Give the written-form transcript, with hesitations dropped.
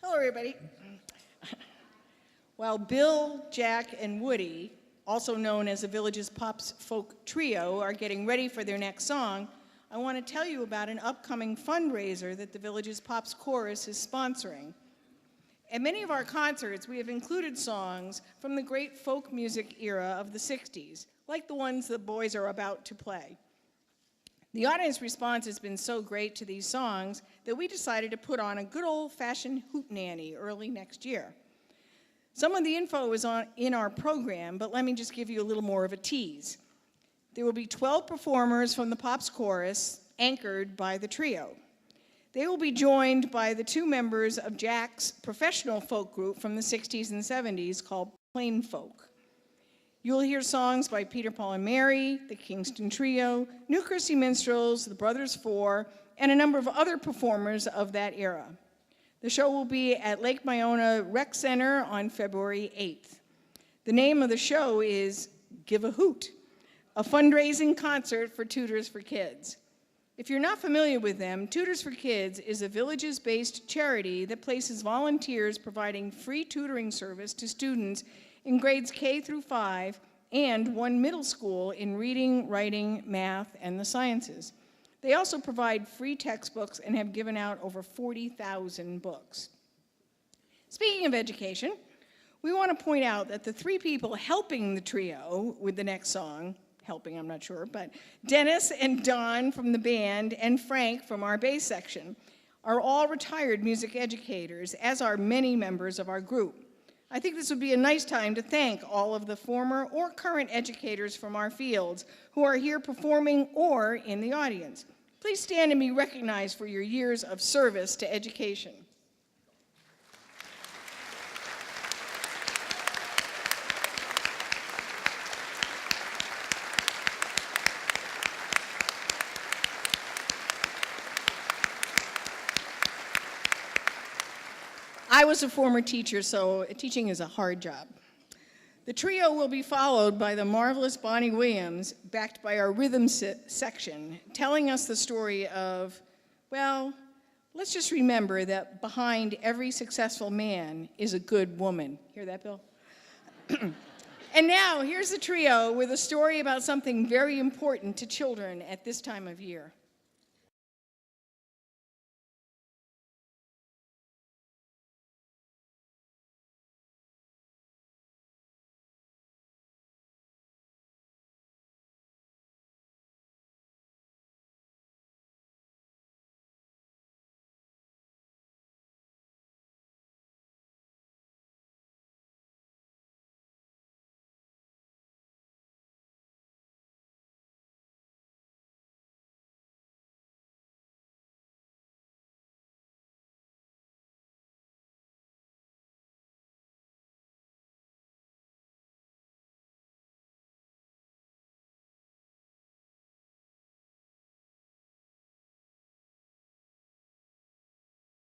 Hello, everybody. While Bill, Jack, and Woody, also known as the Village's Pops Folk Trio, are getting ready for their next song, I want to tell you about an upcoming fundraiser that the Village's Pops Chorus is sponsoring. At many of our concerts, we have included songs from the great folk music era of the 60s, like the ones the boys are about to play. The audience response has been so great to these songs that we decided to put on a good old-fashioned hootenanny early next year. Some of the info is in our program, but let me just give you a little more of a tease. There will be 12 performers from the Pops Chorus, anchored by the trio. They will be joined by the two members of Jack's professional folk group from the 60s and 70s called Plain Folk. You'll hear songs by Peter, Paul, and Mary, the Kingston Trio, New Christy Minstrels, the Brothers Four, and a number of other performers of that era. The show will be at Lake Myona Rec Center on February 8th. The name of the show is Give a Hoot, a fundraising concert for Tutors for Kids. If you're not familiar with them, Tutors for Kids is a Villages-based charity that places volunteers providing free tutoring service to students in grades K through 5 and one middle school in reading, writing, math, and the sciences. They also provide free textbooks and have given out over 40,000 books. Speaking of education, we want to point out that the three people helping the trio with the next song, helping, I'm not sure, but Dennis and Don from the band and Frank from our bass section are all retired music educators, as are many members of our group. I think this would be a nice time to thank all of the former or current educators from our fields who are here performing or in the audience. Please stand and be recognized for your years of service to education. I was a former teacher, so teaching is a hard job. The trio will be followed by the marvelous Bonnie Williams, backed by our rhythm section, telling us the story of, well, let's just remember that behind every successful man is a good woman. Hear that, Bill? And now, here's the trio with a story about something very important to children at this time of year.